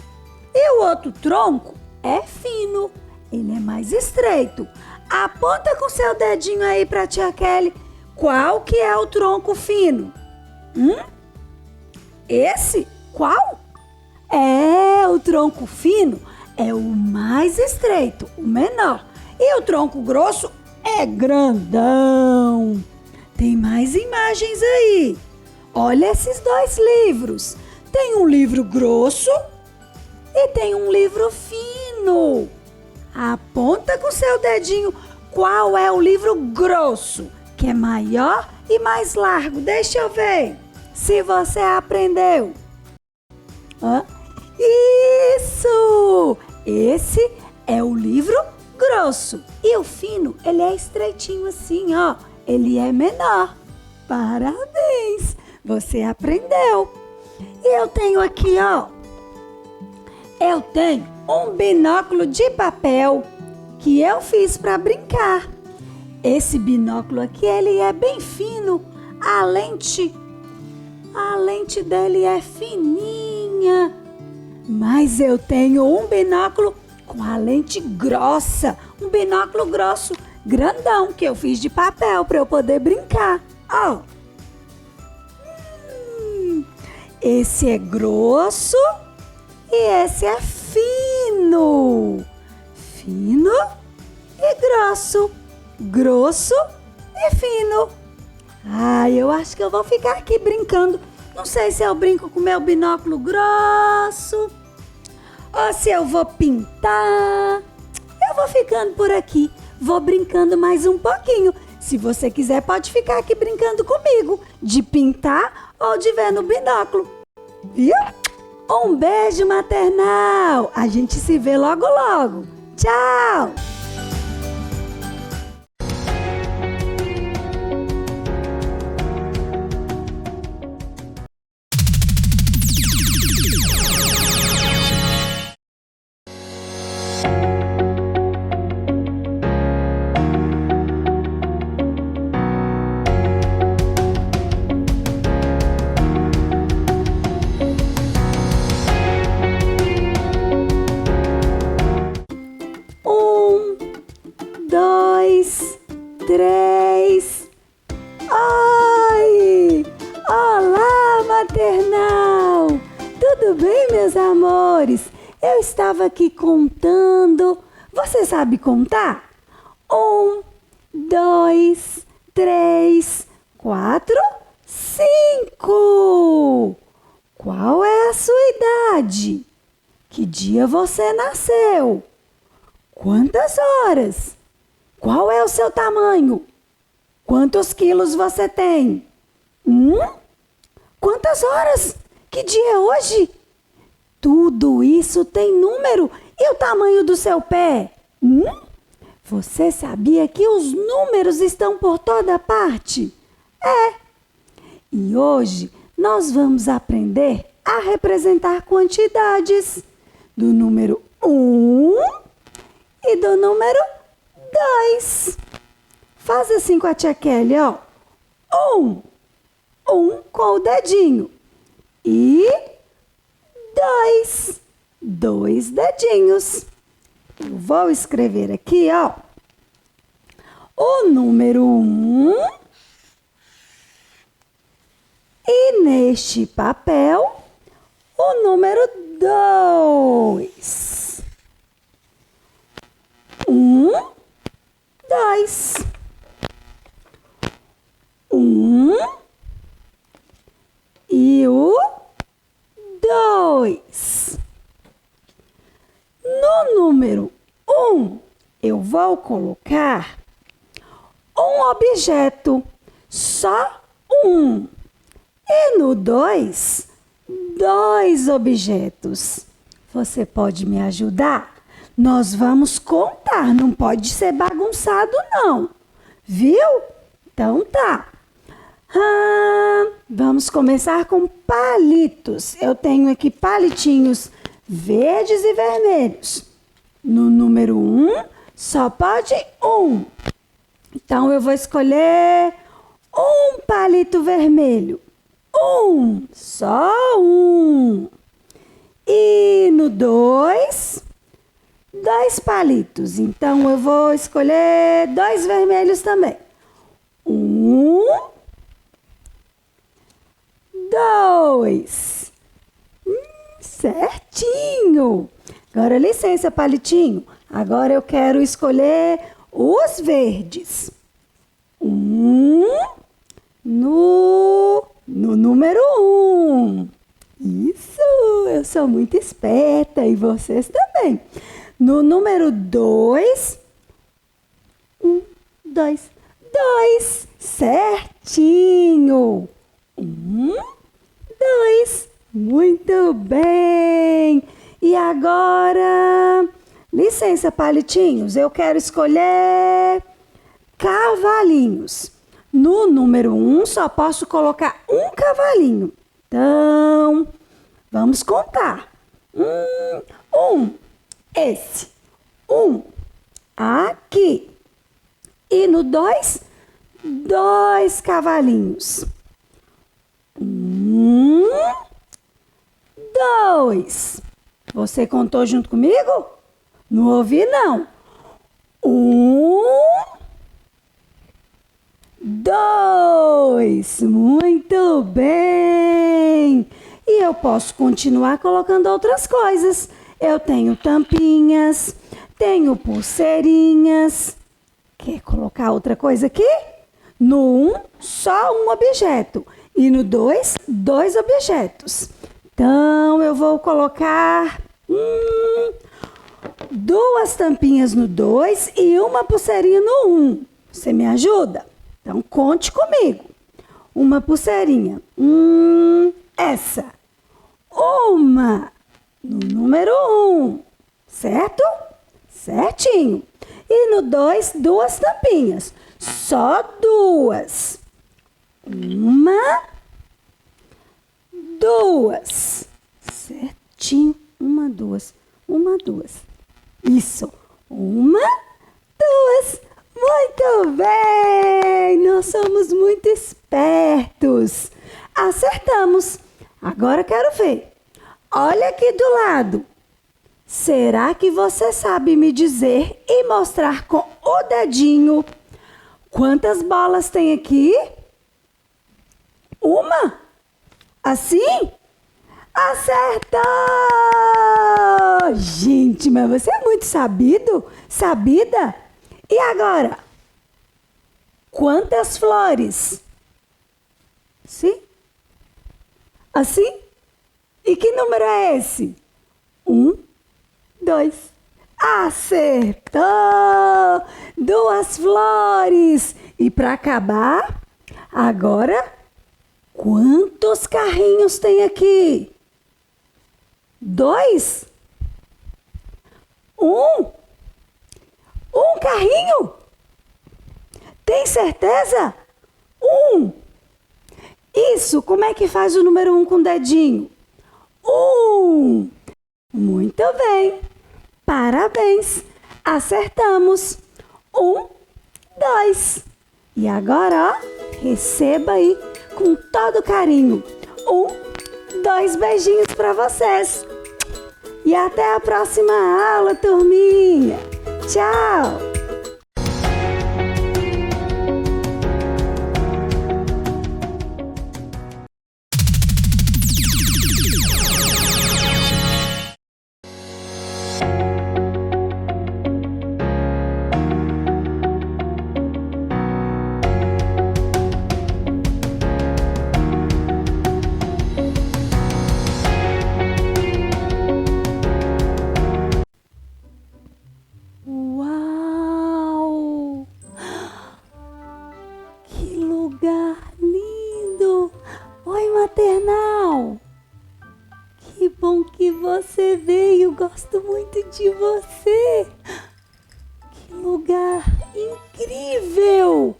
E o outro tronco é fino, ele é mais estreito. Aponta com seu dedinho aí para tia Kelly. Qual que é o tronco fino? Esse? Qual? O tronco fino é o mais estreito, o menor. E o tronco grosso é grandão. Tem mais imagens aí. Olha esses dois livros. Tem um livro grosso e tem um livro fino. Aponta com seu dedinho qual é o livro grosso, que é maior e mais largo. Deixa eu ver se você aprendeu. Isso! Esse é o livro grosso. E o fino, ele é estreitinho assim, ó. Ele é menor. Parabéns! Você aprendeu. E eu tenho aqui, ó. Eu tenho um binóculo de papel que eu fiz para brincar. Esse binóculo aqui, ele é bem fino. A lente dele é fininha. Mas eu tenho um binóculo com a lente grossa. Um binóculo grosso, grandão, que eu fiz de papel para eu poder brincar. Ó. Esse é grosso e esse é fino. Fino e grosso. Grosso e fino. Eu acho que eu vou ficar aqui brincando. Não sei se eu brinco com meu binóculo grosso ou se eu vou pintar. Eu vou ficando por aqui. Vou brincando mais um pouquinho. Se você quiser, pode ficar aqui brincando comigo, de pintar ou de ver no binóculo. Viu? Um beijo maternal. A gente se vê logo logo. Tchau! Maternal! Tudo bem, meus amores? Eu estava aqui contando. Você sabe contar? 1, 2, 3, 4, 5. Qual é a sua idade? Que dia você nasceu? Quantas horas? Qual é o seu tamanho? Quantos quilos você tem? Quantas horas? Que dia é hoje? Tudo isso tem número. E o tamanho do seu pé? Você sabia que os números estão por toda parte? E hoje nós vamos aprender a representar quantidades do número 1 e do número 2. Faz assim com a tia Kelly, ó. 1 com o dedinho. E 2 dedinhos. Eu vou escrever aqui, ó. O número 1. E neste papel, o número 2. 1, 2. 1 e o 2. No número 1, eu vou colocar um objeto, só um. E no 2, 2 objetos. Você pode me ajudar? Nós vamos contar, não pode ser bagunçado não. Viu? Então tá. Vamos começar com palitos. Eu tenho aqui palitinhos verdes e vermelhos. No número 1, só pode um. Então eu vou escolher um palito vermelho. Só um. E no 2, 2 palitos. Então, eu vou escolher 2 vermelhos também. 1, 2. Certinho. Agora, licença, palitinho. Agora eu quero escolher os verdes. 1 no número 1. Isso, eu sou muito esperta e vocês também. No número 2, 1, 2, 2, certinho. 1, 2, muito bem. E agora, licença, palitinhos, eu quero escolher cavalinhos. No número 1, só posso colocar um cavalinho. Então, vamos contar. Esse. 1, aqui. E no 2, 2 cavalinhos. 1, 2. Você contou junto comigo? Não ouvi, não. 1, 2. Muito bem. E eu posso continuar colocando outras coisas. Eu tenho tampinhas, tenho pulseirinhas. Quer colocar outra coisa aqui? No 1, só um objeto. E no 2, 2 objetos. Então, eu vou colocar 2 tampinhas no 2 e uma pulseirinha no 1. Você me ajuda? Então, conte comigo. Uma pulseirinha. Essa. Uma no número 1. Certo? Certinho. E no 2, 2 tampinhas. Só 2. 1, 2. Certinho. 1, 2. 1, 2. Isso. 1, 2. Muito bem! Nós somos muito espertos. Acertamos. Agora quero ver. Olha aqui do lado. Será que você sabe me dizer e mostrar com o dedinho quantas bolas tem aqui? Uma? Assim? Acertou! Gente, mas você é muito sabido? Sabida? E agora? Quantas flores? Sim? Assim? E que número é esse? 1, 2. Acertou! 2 flores! E para acabar, agora, quantos carrinhos tem aqui? 2? 1? Um carrinho? Tem certeza? 1. Isso, como é que faz o número 1 com o dedinho? 1. Muito bem. Parabéns. Acertamos. 1, 2. E agora, ó, receba aí com todo carinho. 1, 2 beijinhos para vocês. E até a próxima aula, turminha. Tchau! Uau! Que lugar lindo! Oi, maternal! Que bom que você veio, gosto muito de você! Que lugar incrível!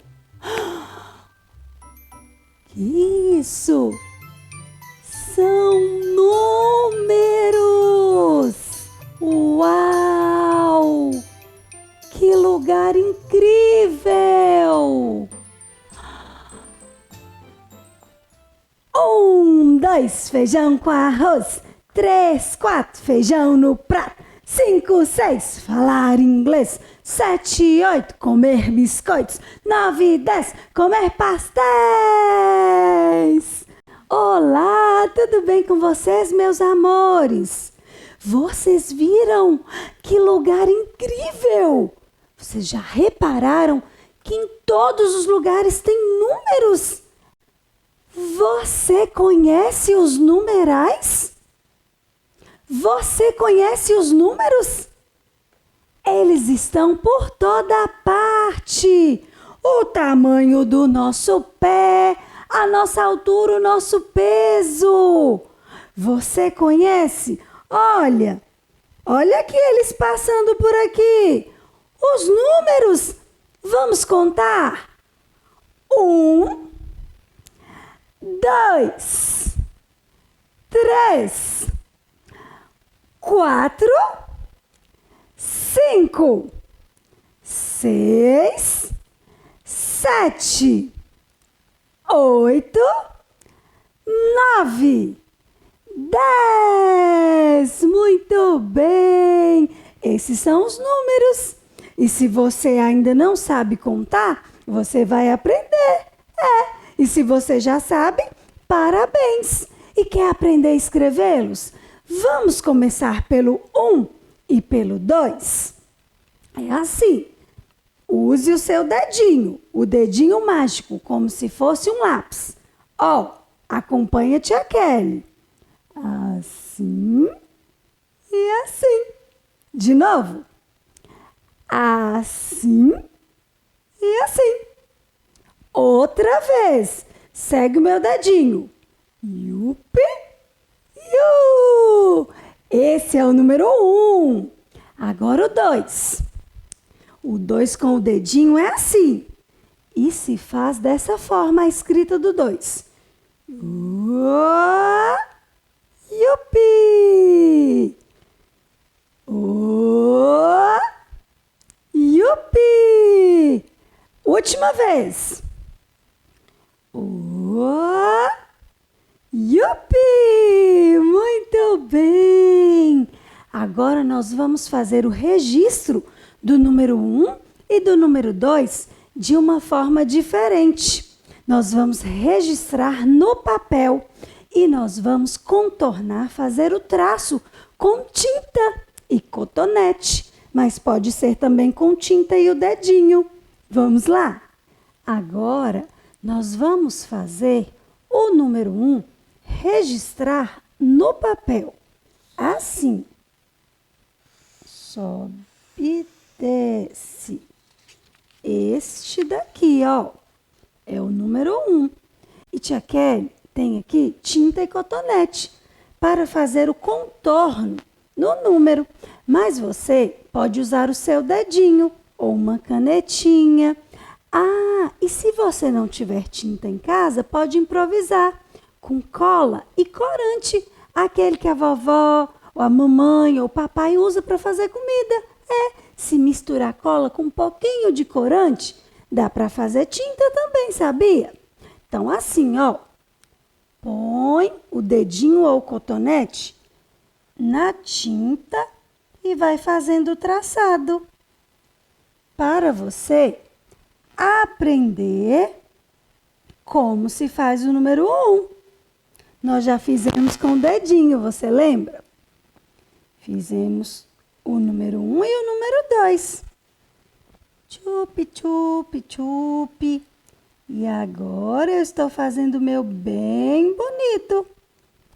Que isso? São números! Uau! Que lugar incrível! 1, 2, feijão com arroz. 3, 4, feijão no prato. 5, 6, falar inglês. 7, 8, comer biscoitos. 9, 10, comer pastéis. Olá, tudo bem com vocês, meus amores? Vocês viram que lugar incrível? Vocês já repararam que em todos os lugares tem números? Você conhece os numerais? Você conhece os números? Eles estão por toda parte. O tamanho do nosso pé, a nossa altura, o nosso peso. Você conhece? Olha aqui eles passando por aqui. Os números. Vamos contar? 1, 2, 3, 4, 5, 6, 7, 8, 9, 10. Muito bem! Esses são os números. E se você ainda não sabe contar, você vai aprender. E se você já sabe, parabéns! E quer aprender a escrevê-los? Vamos começar pelo 1 e pelo 2. É assim. Use o seu dedinho, o dedinho mágico, como se fosse um lápis. Acompanha a tia Kelly. Assim e assim. De novo. Assim e assim. Outra vez. Segue o meu dedinho. Yupi, yu. Esse é o número 1. Agora o 2. O 2 com o dedinho é assim. E se faz dessa forma a escrita do 2. Yupi! Yupi! Última vez. Yupi! Muito bem! Agora nós vamos fazer o registro do número 1 e do número 2 de uma forma diferente. Nós vamos registrar no papel e nós vamos contornar, fazer o traço com tinta e cotonete, mas pode ser também com tinta e o dedinho. Vamos lá? Agora nós vamos fazer o número 1 registrar no papel. Assim. Sobe e desce. Este daqui, é o número 1. E tia Kelly tem aqui tinta e cotonete para fazer o contorno no número. Mas você pode usar o seu dedinho ou uma canetinha. E se você não tiver tinta em casa, pode improvisar com cola e corante. Aquele que a vovó, ou a mamãe, ou o papai usa para fazer comida. Se misturar cola com um pouquinho de corante, dá para fazer tinta também, sabia? Então, assim, põe o dedinho ou o cotonete na tinta e vai fazendo o traçado. Para você aprender como se faz o número 1. Nós já fizemos com o dedinho, você lembra? Fizemos o número 1 e o número 2. Chupi, chupi, chupi. E agora eu estou fazendo o meu bem bonito,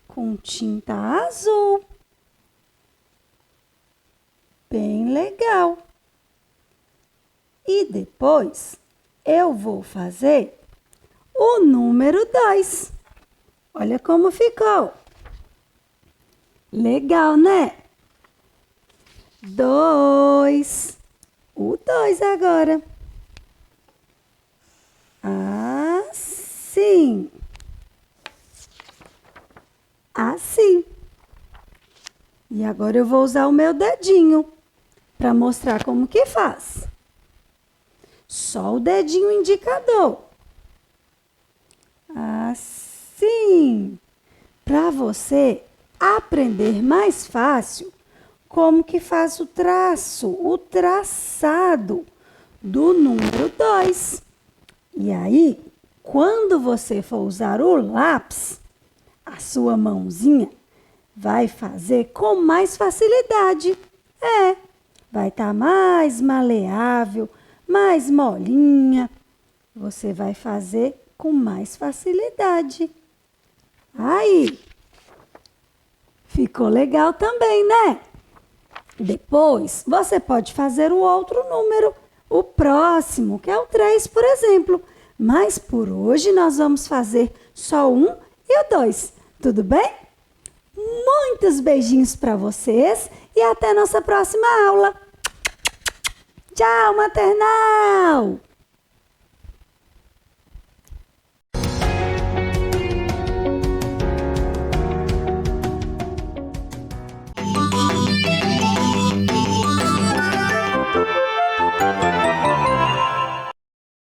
com tinta azul. Bem legal. E depois eu vou fazer o número 2. Olha como ficou. Legal, né? 2. O 2 agora. Assim. Assim. E agora eu vou usar o meu dedinho para mostrar como que faz. Só o dedinho indicador. Assim. Sim, para você aprender mais fácil como que faz o traçado do número 2. E aí, quando você for usar o lápis, a sua mãozinha vai fazer com mais facilidade. Vai estar mais maleável, mais molinha. Você vai fazer com mais facilidade. Aí, ficou legal também, né? Depois, você pode fazer o outro número, o próximo, que é o 3, por exemplo. Mas por hoje nós vamos fazer só o 1 e o 2. Tudo bem? Muitos beijinhos para vocês e até nossa próxima aula. Tchau, maternal!